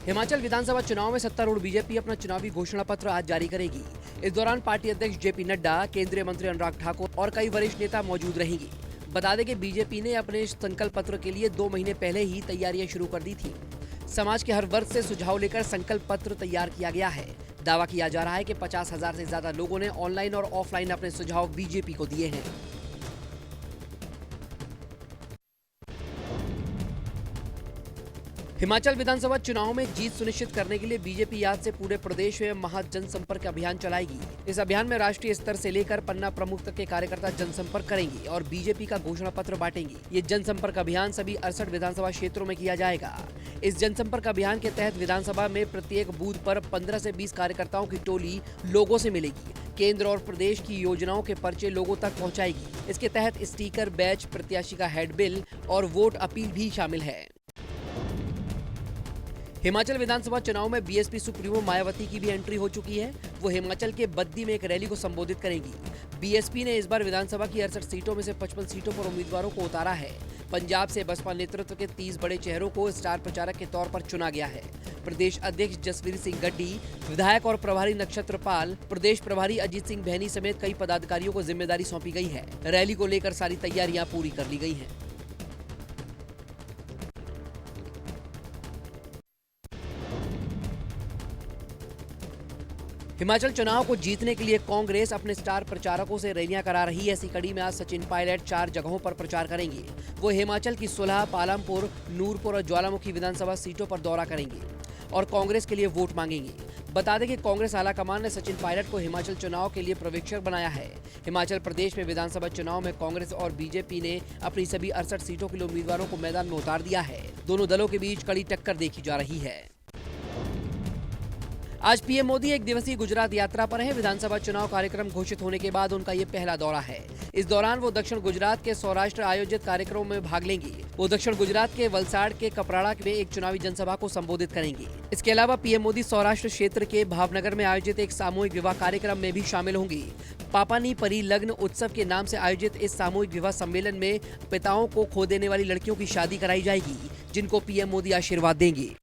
हिमाचल विधानसभा चुनाव में सत्तारूढ़ बीजेपी अपना चुनावी घोषणा पत्र आज जारी करेगी। इस दौरान पार्टी अध्यक्ष जेपी नड्डा, केंद्रीय मंत्री अनुराग ठाकुर और कई वरिष्ठ नेता मौजूद रहेंगे। बता दें कि बीजेपी ने अपने संकल्प पत्र के लिए 2 महीने पहले ही तैयारियां शुरू कर दी थी। समाज के हर वर्ग से सुझाव लेकर संकल्प पत्र तैयार किया गया है। दावा किया जा रहा है कि 50,000 से ज्यादा लोगों ने ऑनलाइन और ऑफलाइन अपने सुझाव बीजेपी को दिए हैं। हिमाचल विधानसभा चुनाव में जीत सुनिश्चित करने के लिए बीजेपी आज से पूरे प्रदेश में महा जनसंपर्क अभियान चलाएगी। इस अभियान में राष्ट्रीय स्तर से लेकर पन्ना प्रमुख तक के कार्यकर्ता जनसंपर्क करेंगे और बीजेपी का घोषणा पत्र बांटेंगे। ये जनसंपर्क अभियान सभी 68 विधानसभा क्षेत्रों में किया जाएगा। इस जनसंपर्क अभियान के तहत विधानसभा में प्रत्येक बूथ पर 15 से 20 कार्यकर्ताओं की टोली लोगों से मिलेगी। केंद्र और प्रदेश की योजनाओं के पर्चे लोगों तक पहुंचाएगी। इसके तहत स्टिकर, बैच, प्रत्याशी का हैंडबिल और वोट अपील भी शामिल है। हिमाचल विधानसभा चुनाव में बीएसपी सुप्रीमो मायावती की भी एंट्री हो चुकी है। वो हिमाचल के बद्दी में एक रैली को संबोधित करेंगी। बीएसपी ने इस बार विधानसभा की 68 सीटों में से 55 सीटों पर उम्मीदवारों को उतारा है। पंजाब से बसपा नेतृत्व के 30 बड़े चेहरों को स्टार प्रचारक के तौर पर चुना गया है। प्रदेश अध्यक्ष जसवीर सिंह गड्डी, विधायक और प्रभारी नक्षत्र पाल, प्रदेश प्रभारी अजीत सिंह भैनी समेत कई पदाधिकारियों को जिम्मेदारी सौंपी गई है। रैली को लेकर सारी तैयारियां पूरी कर ली गई हैं। हिमाचल चुनाव को जीतने के लिए कांग्रेस अपने स्टार प्रचारकों से रैलियां करा रही है। ऐसी कड़ी में आज सचिन पायलट 4 जगहों पर प्रचार करेंगे। वो हिमाचल की सुलह, पालमपुर, नूरपुर और ज्वालामुखी विधानसभा सीटों पर दौरा करेंगे और कांग्रेस के लिए वोट मांगेंगे। बता दें कि कांग्रेस आलाकमान ने सचिन पायलट को हिमाचल चुनाव के लिए पर्यवेक्षक बनाया है। हिमाचल प्रदेश में विधानसभा चुनाव में कांग्रेस और बीजेपी ने अपनी सभी 68 सीटों के लिए उम्मीदवारों को मैदान में उतार दिया है। दोनों दलों के बीच कड़ी टक्कर देखी जा रही है। आज पीएम मोदी 1 दिवसीय गुजरात यात्रा पर है। विधानसभा चुनाव कार्यक्रम घोषित होने के बाद उनका ये पहला दौरा है। इस दौरान वो दक्षिण गुजरात के सौराष्ट्र आयोजित कार्यक्रमों में भाग लेंगे। वो दक्षिण गुजरात के वलसाड़ के कपराड़ा में एक चुनावी जनसभा को संबोधित करेंगे। इसके अलावा पीएम मोदी सौराष्ट्र क्षेत्र के भावनगर में आयोजित एक सामूहिक विवाह कार्यक्रम में भी शामिल होंगे। पापानी परी लग्न उत्सव के नाम से आयोजित इस सामूहिक विवाह सम्मेलन में पिताओं को खो देने वाली लड़कियों की शादी कराई जाएगी, जिनको पीएम मोदी आशीर्वाद देंगे।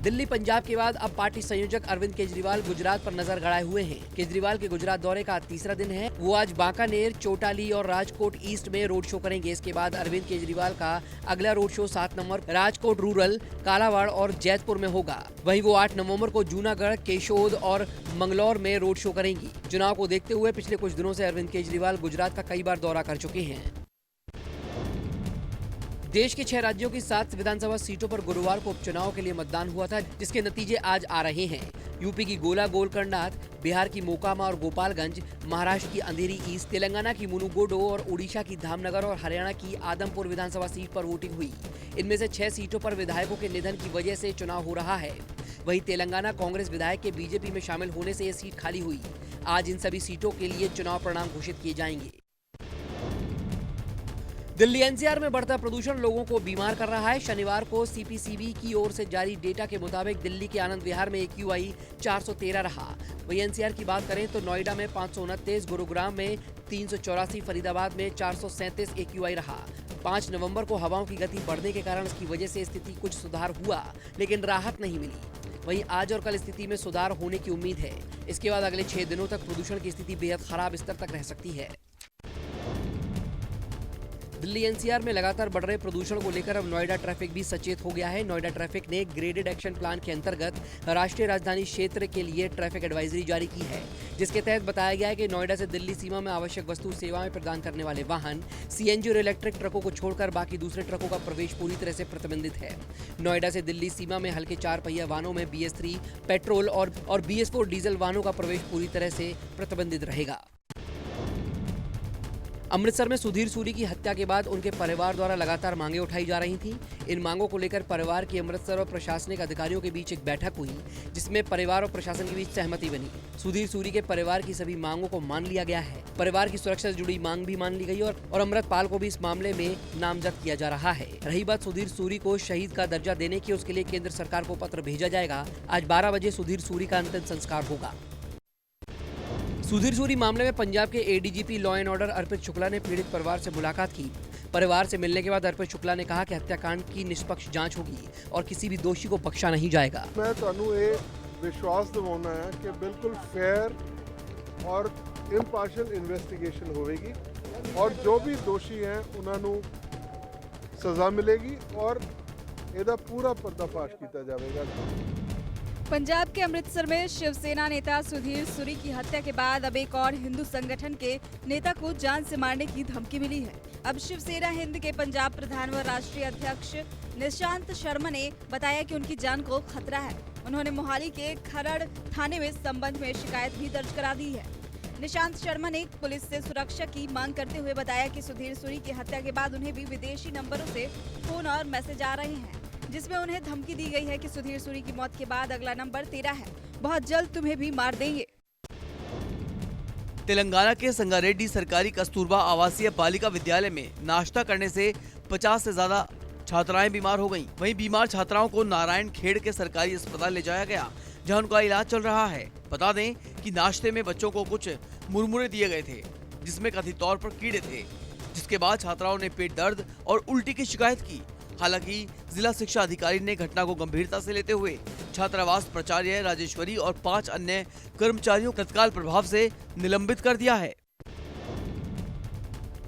दिल्ली पंजाब के बाद अब पार्टी संयोजक अरविंद केजरीवाल गुजरात पर नजर गड़ाए हुए हैं। केजरीवाल के गुजरात दौरे का आज तीसरा दिन है। वो आज बांकानेर, चोटाली और राजकोट ईस्ट में रोड शो करेंगे। इसके बाद अरविंद केजरीवाल का अगला रोड शो 7 नवंबर राजकोट रूरल, कालावाड़ और जैतपुर में होगा। वहीं वो 8 नवंबर को जूनागढ़, केशोद और मंगलौर में रोड शो करेंगी। चुनाव को देखते हुए पिछले कुछ दिनों से अरविंद केजरीवाल गुजरात का कई बार दौरा कर चुके हैं। देश के 6 राज्यों की 7 विधानसभा सीटों पर गुरुवार को उपचुनाव के लिए मतदान हुआ था, जिसके नतीजे आज आ रहे हैं। यूपी की गोला गोलकंडात, बिहार की मोकामा और गोपालगंज, महाराष्ट्र की अंधेरी ईस्ट, तेलंगाना की मुनुगोडो और ओडिशा की धामनगर और हरियाणा की आदमपुर विधानसभा सीट पर वोटिंग हुई। इनमें से 6 सीटों पर विधायकों के निधन की वजह से चुनाव हो रहा है। वहीं तेलंगाना कांग्रेस विधायक के बीजेपी में शामिल होने से ये सीट खाली हुई। आज इन सभी सीटों के लिए चुनाव परिणाम घोषित किए जाएंगे। दिल्ली एनसीआर में बढ़ता प्रदूषण लोगों को बीमार कर रहा है। शनिवार को सीपीसीबी की ओर से जारी डेटा के मुताबिक दिल्ली के आनंद विहार में AQI 413 रहा। वहीं एनसीआर की बात करें तो नोएडा में 529, गुरुग्राम में 384, फरीदाबाद में 437 AQI रहा। 5 नवंबर को हवाओं की गति बढ़ने के कारण इसकी वजह से स्थिति कुछ सुधार हुआ, लेकिन राहत नहीं मिली। वहीं आज और कल स्थिति में सुधार होने की उम्मीद है। इसके बाद अगले 6 दिनों तक प्रदूषण की स्थिति बेहद खराब स्तर तक रह सकती है। दिल्ली एनसीआर में लगातार बढ़ रहे प्रदूषण को लेकर अब नोएडा ट्रैफिक भी सचेत हो गया है। नोएडा ट्रैफिक ने ग्रेडेड एक्शन प्लान के अंतर्गत राष्ट्रीय राजधानी क्षेत्र के लिए ट्रैफिक एडवाइजरी जारी की है, जिसके तहत बताया गया है कि नोएडा से दिल्ली सीमा में आवश्यक वस्तु सेवाएं प्रदान करने वाले वाहन, सीएनजी और इलेक्ट्रिक ट्रकों को छोड़कर बाकी दूसरे ट्रकों का प्रवेश पूरी तरह से प्रतिबंधित है। नोएडा से दिल्ली सीमा में हल्के 4 पहिया वाहनों में BS3 पेट्रोल और BS4 डीजल वाहनों का प्रवेश पूरी तरह से प्रतिबंधित रहेगा। अमृतसर में सुधीर सूरी की हत्या के बाद उनके परिवार द्वारा लगातार मांगे उठाई जा रही थीं। इन मांगों को लेकर परिवार की अमृतसर और प्रशासनिक अधिकारियों के बीच एक बैठक हुई, जिसमें परिवार और प्रशासन के बीच सहमति बनी। सुधीर सूरी के परिवार की सभी मांगों को मान लिया गया है। परिवार की सुरक्षा से जुड़ी मांग भी मान ली गई और अमृतपाल को भी इस मामले में नामजद किया जा रहा है। रही बात सुधीर सूरी को शहीद का दर्जा देने की, उसके लिए केंद्र सरकार को पत्र भेजा जाएगा। आज 12 बजे सुधीर सूरी का अंतिम संस्कार होगा। सुधीर सूरी मामले में पंजाब के ADGP लॉ एंड ऑर्डर अर्पित शुक्ला ने पीड़ित परिवार से मुलाकात की। परिवार से मिलने के बाद अर्पित शुक्ला ने कहा कि हत्याकांड की निष्पक्ष जांच होगी और किसी भी दोषी को बख्शा नहीं जाएगा। मैं ਤੁਹਾਨੂੰ ਇਹ ਵਿਸ਼ਵਾਸ ਦਿਵਾਉਣਾ ਹੈ ਕਿ ਬਿਲਕੁਲ ਫੇਅਰ और इम्पार्शियल इन्वेस्टिगेशन होगी और जो भी दोषी हैं उन्होंने सज़ा मिलेगी और ਇਹਦਾ पूरा पर्दाफाश किया जाएगा। पंजाब के अमृतसर में शिवसेना नेता सुधीर सूरी की हत्या के बाद अब एक और हिंदू संगठन के नेता को जान से मारने की धमकी मिली है। अब शिवसेना हिंद के पंजाब प्रधान व राष्ट्रीय अध्यक्ष निशांत शर्मा ने बताया कि उनकी जान को खतरा है। उन्होंने मोहाली के खरड़ थाने में इस संबंध में शिकायत भी दर्ज करा दी है। निशांत शर्मा ने पुलिस से सुरक्षा की मांग करते हुए बताया कि सुधीर सूरी की हत्या के बाद उन्हें भी विदेशी नंबरों से फोन और मैसेज आ रहे हैं, जिसमें उन्हें धमकी दी गई है कि सुधीर सूरी की मौत के बाद अगला नंबर तेरा है, बहुत जल्द तुम्हें भी मार देंगे। तेलंगाना के संगारेड्डी सरकारी कस्तूरबा आवासीय बालिका विद्यालय में नाश्ता करने से 50 से ज्यादा छात्राएं बीमार हो गईं। वहीं बीमार छात्राओं को नारायण खेड़ के सरकारी अस्पताल ले जाया गया, जहां उनका इलाज चल रहा है। बता दें कि नाश्ते में बच्चों को कुछ मुरमुरे दिए गए थे, जिसमें कथित तौर पर कीड़े थे, जिसके बाद छात्राओं ने पेट दर्द और उल्टी की शिकायत की। हालांकि जिला शिक्षा अधिकारी ने घटना को गंभीरता से लेते हुए छात्रावास प्राचार्य राजेश्वरी और 5 अन्य कर्मचारियों को तत्काल प्रभाव से निलंबित कर दिया है।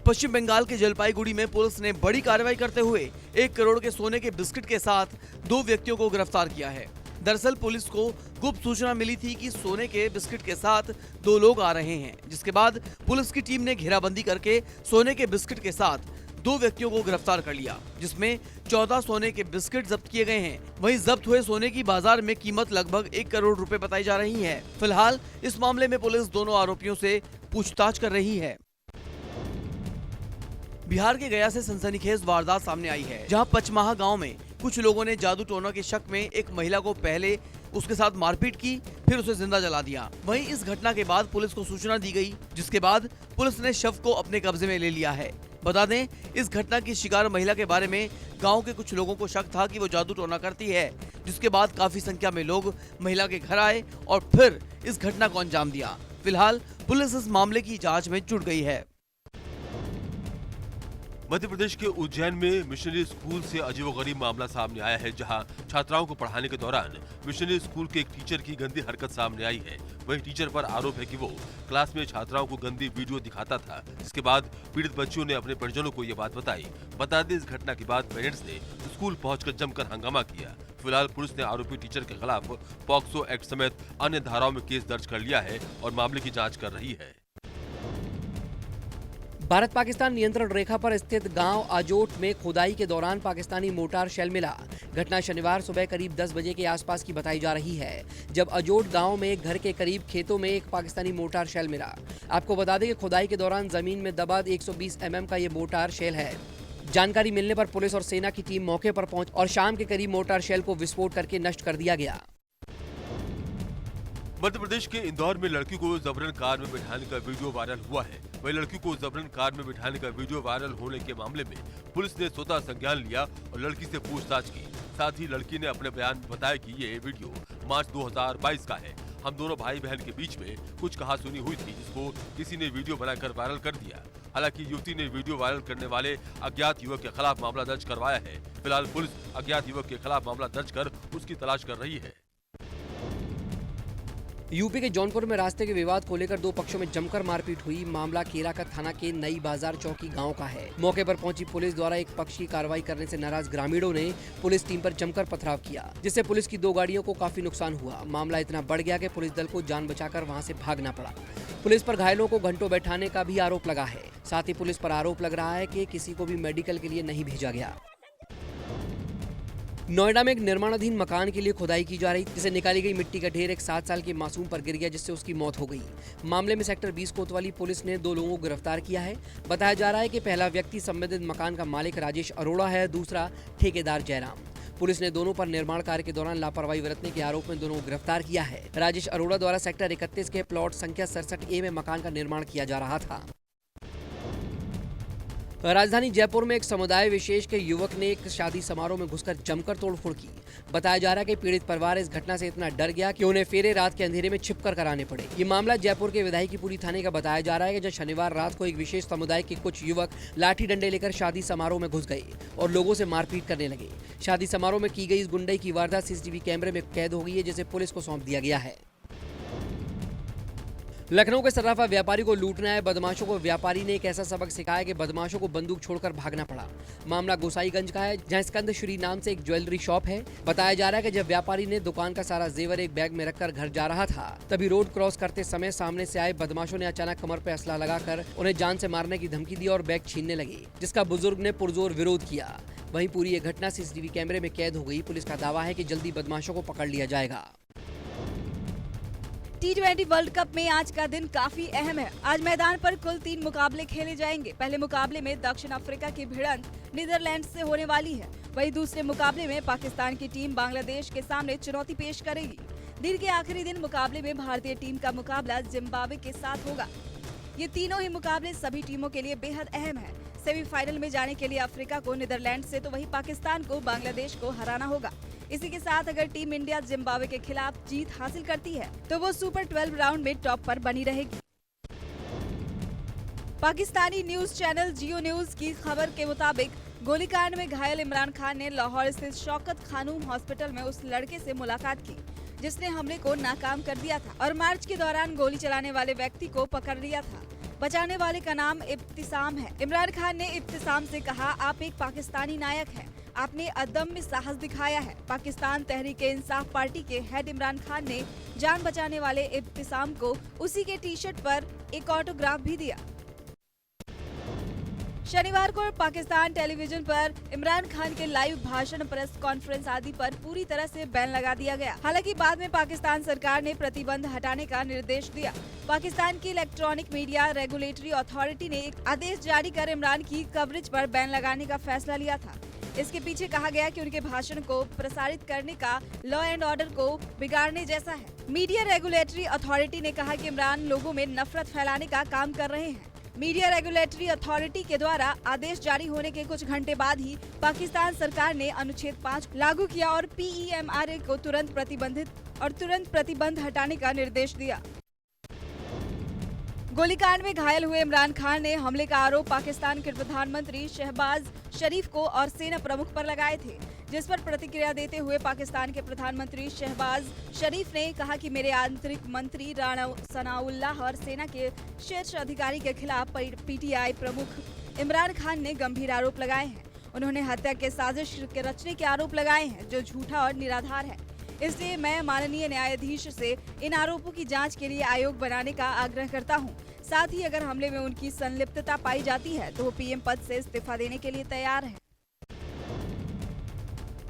पश्चिम बंगाल के जलपाईगुड़ी में पुलिस ने बड़ी कार्रवाई करते हुए 1 करोड़ के सोने के बिस्किट के साथ 2 व्यक्तियों को गिरफ्तार किया है। दरअसल पुलिस को गुप्त सूचना मिली थी कि सोने के बिस्किट के साथ 2 लोग आ रहे हैं, जिसके बाद पुलिस की टीम ने घेराबंदी करके सोने के बिस्किट के साथ 2 व्यक्तियों को गिरफ्तार कर लिया, जिसमें 14 सोने के बिस्किट जब्त किए गए हैं। वहीं जब्त हुए सोने की बाजार में कीमत लगभग 1 करोड़ रुपए बताई जा रही है। फिलहाल इस मामले में पुलिस दोनों आरोपियों से पूछताछ कर रही है। बिहार के गया से सनसनीखेज वारदात सामने आई है, जहां पचमाहा गांव में कुछ लोगों ने जादू टोना के शक में एक महिला को पहले उसके साथ मारपीट की, फिर उसे जिंदा जला दिया। वहीं इस घटना के बाद पुलिस को सूचना दी गई, जिसके बाद पुलिस ने शव को अपने कब्जे में ले लिया है। बता दें, इस घटना की शिकार महिला के बारे में गांव के कुछ लोगों को शक था कि वो जादू टोना करती है, जिसके बाद काफी संख्या में लोग महिला के घर आए और फिर इस घटना को अंजाम दिया। फिलहाल पुलिस इस मामले की जांच में जुट गई है। मध्य प्रदेश के उज्जैन में मिशनरी स्कूल से अजीबोगरीब मामला सामने आया है, जहां छात्राओं को पढ़ाने के दौरान मिशनरी स्कूल के एक टीचर की गंदी हरकत सामने आई है। वहीं टीचर पर आरोप है कि वो क्लास में छात्राओं को गंदी वीडियो दिखाता था। इसके बाद पीड़ित बच्चियों ने अपने परिजनों को ये बात बताई। बता दें, इस घटना के बाद पेरेंट्स ने स्कूल पहुंचकर जमकर हंगामा किया। फिलहाल पुलिस ने आरोपी टीचर के खिलाफ पॉक्सो एक्ट समेत अन्य धाराओं में केस दर्ज कर लिया है और मामले की जाँच कर रही है। भारत पाकिस्तान नियंत्रण रेखा पर स्थित गांव आजोट में खुदाई के दौरान पाकिस्तानी मोर्टार शेल मिला। घटना शनिवार सुबह करीब 10 बजे के आसपास की बताई जा रही है, जब अजोट गांव में एक घर के करीब खेतों में एक पाकिस्तानी मोर्टार शेल मिला। आपको बता दें कि खुदाई के दौरान जमीन में दबा 120 mm का ये मोर्टार शेल है। जानकारी मिलने पर पुलिस और सेना की टीम मौके पर पहुंच और शाम के करीब मोर्टार शेल को विस्फोट करके नष्ट कर दिया गया। मध्य प्रदेश के इंदौर में लड़की को जबरन कार में बिठाने का वीडियो वायरल हुआ है। वही लड़की को जबरन कार में बिठाने का वीडियो वायरल होने के मामले में पुलिस ने स्वतः संज्ञान लिया और लड़की से पूछताछ की। साथ ही लड़की ने अपने बयान में बताया कि ये वीडियो मार्च 2022 का है। हम दोनों भाई बहन के बीच में कुछ कहासुनी हुई थी, जिसको किसी ने वीडियो बनाकर वायरल कर दिया। हालांकि युवती ने वीडियो वायरल करने वाले अज्ञात युवक के खिलाफ मामला दर्ज करवाया है। फिलहाल पुलिस अज्ञात युवक के खिलाफ मामला दर्ज कर उसकी तलाश कर रही है। यूपी के जौनपुर में रास्ते के विवाद को लेकर 2 पक्षों में जमकर मारपीट हुई। मामला केराका थाना के नई बाजार चौकी गांव का है। मौके पर पहुंची पुलिस द्वारा एक पक्ष की कार्रवाई करने से नाराज ग्रामीणों ने पुलिस टीम पर जमकर पथराव किया, जिससे पुलिस की 2 गाड़ियों को काफी नुकसान हुआ। मामला इतना बढ़ गया कि पुलिस दल को जान बचाकर वहां से भागना पड़ा। पुलिस पर घायलों को घंटों बैठाने का भी आरोप लगा है। साथ ही पुलिस पर आरोप लग रहा है कि किसी को भी मेडिकल के लिए नहीं भेजा गया। नोएडा में एक निर्माणाधीन मकान के लिए खुदाई की जा रही, जिसे निकाली गई मिट्टी का ढेर एक 7 साल के मासूम पर गिर गया, जिससे उसकी मौत हो गई। मामले में सेक्टर 20 कोतवाली पुलिस ने 2 लोगों को गिरफ्तार किया है। बताया जा रहा है कि पहला व्यक्ति संबंधित मकान का मालिक राजेश अरोड़ा है, दूसरा ठेकेदार जयराम। पुलिस ने दोनों पर निर्माण कार्य के दौरान लापरवाही बरतने के आरोप में दोनों को गिरफ्तार किया है। राजेश अरोड़ा द्वारा सेक्टर 31 के प्लॉट संख्या 67A में मकान का निर्माण किया जा रहा था। राजधानी जयपुर में एक समुदाय विशेष के युवक ने एक शादी समारोह में घुसकर जमकर तोड़फोड़ की। बताया जा रहा है कि पीड़ित परिवार इस घटना से इतना डर गया कि उन्हें फेरे रात के अंधेरे में छिपकर कराने पड़े। ये मामला जयपुर के विधायकीपुरी थाने का बताया जा रहा है कि जब शनिवार रात को एक विशेष समुदाय के कुछ युवक लाठी डंडे लेकर शादी समारोह में घुस गए और लोगों से मारपीट करने लगे। शादी समारोह में की गई इस गुंडई की वारदात सीसीटीवी कैमरे में कैद हो गई है, जिसे पुलिस को सौंप दिया गया है। लखनऊ के सर्राफा व्यापारी को लूटने आए बदमाशों को व्यापारी ने एक ऐसा सबक सिखाया कि बदमाशों को बंदूक छोड़कर भागना पड़ा। मामला गोसाईगंज का है, जहां स्कंद श्री नाम से एक ज्वेलरी शॉप है। बताया जा रहा है कि जब व्यापारी ने दुकान का सारा जेवर एक बैग में रखकर घर जा रहा था, तभी रोड क्रॉस करते समय सामने से आए बदमाशों ने अचानक कमर पर असला लगाकर उन्हें जान से मारने की धमकी दी और बैग छीनने लगे, जिसका बुजुर्ग ने पुरजोर विरोध किया। वहीं पूरी ये घटना सीसीटीवी कैमरे में कैद हो गई। पुलिस का दावा है कि जल्दी बदमाशों को पकड़ लिया जाएगा। T20 वर्ल्ड कप में आज का दिन काफी अहम है। आज मैदान पर कुल 3 मुकाबले खेले जाएंगे। पहले मुकाबले में दक्षिण अफ्रीका की भिड़ंत नीदरलैंड से होने वाली है। वहीं दूसरे मुकाबले में पाकिस्तान की टीम बांग्लादेश के सामने चुनौती पेश करेगी। दिन के आखिरी दिन मुकाबले में भारतीय टीम का मुकाबला जिम्बाब्वे के साथ होगा। ये तीनों ही मुकाबले सभी टीमों के लिए बेहद अहम है। सेमीफाइनल में जाने के लिए अफ्रीका को नीदरलैंड से, तो वहीं पाकिस्तान को बांग्लादेश को हराना होगा। इसी के साथ अगर टीम इंडिया जिम्बाब्वे के खिलाफ जीत हासिल करती है तो वो सुपर 12 राउंड में टॉप पर बनी रहेगी। पाकिस्तानी न्यूज चैनल जियो न्यूज की खबर के मुताबिक गोलीकांड में घायल इमरान खान ने लाहौर स्थित शौकत खानूम हॉस्पिटल में उस लड़के से मुलाकात की जिसने हमले को नाकाम कर दिया था और मार्च के दौरान गोली चलाने वाले व्यक्ति को पकड़ लिया था। बचाने वाले का नाम इब्तिसाम है। इमरान खान ने इब्तिसाम से कहा, आप एक पाकिस्तानी नायक हैं, आपने अदम्य साहस दिखाया है। पाकिस्तान तहरीक-ए-इंसाफ पार्टी के हेड इमरान खान ने जान बचाने वाले इब्तिसाम को उसी के टी शर्ट पर एक ऑटोग्राफ भी दिया। शनिवार को पाकिस्तान टेलीविजन पर इमरान खान के लाइव भाषण, प्रेस कॉन्फ्रेंस आदि पर पूरी तरह से बैन लगा दिया गया। हालांकि बाद में पाकिस्तान सरकार ने प्रतिबंध हटाने का निर्देश दिया। पाकिस्तान की इलेक्ट्रॉनिक मीडिया रेगुलेटरी अथॉरिटी ने एक आदेश जारी कर इमरान की कवरेज पर बैन लगाने का फैसला लिया था। इसके पीछे कहा गया कि उनके भाषण को प्रसारित करने का लॉ एंड ऑर्डर को बिगाड़ने जैसा है। मीडिया रेगुलेटरी अथॉरिटी ने कहा कि इमरान लोगों में नफरत फैलाने का काम कर रहे हैं। मीडिया रेगुलेटरी अथॉरिटी के द्वारा आदेश जारी होने के कुछ घंटे बाद ही पाकिस्तान सरकार ने अनुच्छेद 5 लागू किया और PEMRA को तुरंत प्रतिबंध हटाने का निर्देश दिया। गोलीकांड में घायल हुए इमरान खान ने हमले का आरोप पाकिस्तान के प्रधानमंत्री शहबाज शरीफ को और सेना प्रमुख पर लगाए थे, जिस पर प्रतिक्रिया देते हुए पाकिस्तान के प्रधानमंत्री शहबाज शरीफ ने कहा कि मेरे आंतरिक मंत्री राणा सनाउल्लाह और सेना के शीर्ष अधिकारी के खिलाफ PTI प्रमुख इमरान खान ने गंभीर आरोप लगाए हैं। उन्होंने हत्या के साजिश के रचने के आरोप लगाए हैं, जो झूठा और निराधार है। इसलिए मैं माननीय न्यायाधीश से इन आरोपों की जांच के लिए आयोग बनाने का आग्रह करता हूं। साथ ही अगर हमले में उनकी संलिप्तता पाई जाती है तो वो PM पद से इस्तीफा देने के लिए तैयार है।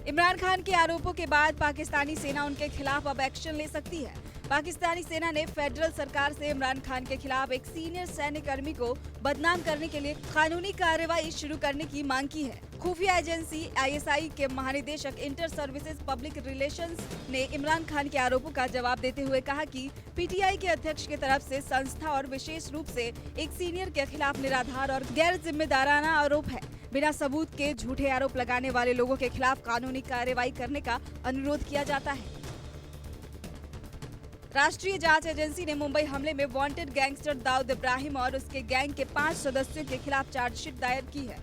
इमरान खान के आरोपों के बाद पाकिस्तानी सेना उनके खिलाफ अब एक्शन ले सकती है। पाकिस्तानी सेना ने फेडरल सरकार से इमरान खान के खिलाफ एक सीनियर सैन्य कर्मी को बदनाम करने के लिए कानूनी कार्रवाई शुरू करने की मांग की है। खुफिया एजेंसी ISI के महानिदेशक इंटर सर्विसेज पब्लिक रिलेशंस ने इमरान खान के आरोपों का जवाब देते हुए कहा कि PTI के अध्यक्ष की तरफ से संस्था और विशेष रूप से एक सीनियर के खिलाफ निराधार और गैर जिम्मेदाराना आरोप है। बिना सबूत के झूठे आरोप लगाने वाले लोगों के खिलाफ कानूनी कार्रवाई करने का अनुरोध किया जाता है। राष्ट्रीय जांच एजेंसी ने मुंबई हमले में वांटेड गैंगस्टर दाऊद इब्राहिम और उसके गैंग के 5 सदस्यों के खिलाफ चार्जशीट दायर की है।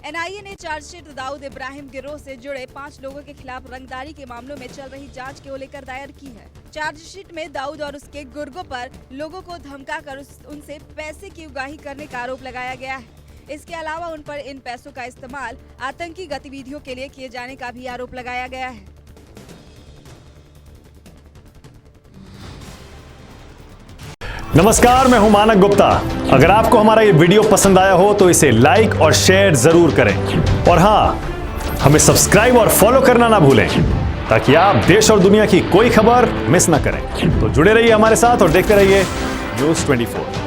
NIA ने चार्जशीट दाऊद इब्राहिम गिरोह से जुड़े 5 लोगों के खिलाफ रंगदारी के मामलों में चल रही जांच को लेकर दायर की है। चार्जशीट में दाऊद और उसके गुर्गों पर लोगों को धमकाकर उनसे पैसे की उगाही करने का आरोप लगाया गया है। इसके अलावा उन पर इन पैसों का इस्तेमाल आतंकी गतिविधियों के लिए किए जाने का भी आरोप लगाया गया है। नमस्कार, मैं हूं मानक गुप्ता। अगर आपको हमारा ये वीडियो पसंद आया हो तो इसे लाइक और शेयर जरूर करें और हाँ, हमें सब्सक्राइब और फॉलो करना ना भूलें ताकि आप देश और दुनिया की कोई खबर मिस ना करें। तो जुड़े रहिए हमारे साथ और देखते रहिए News 24।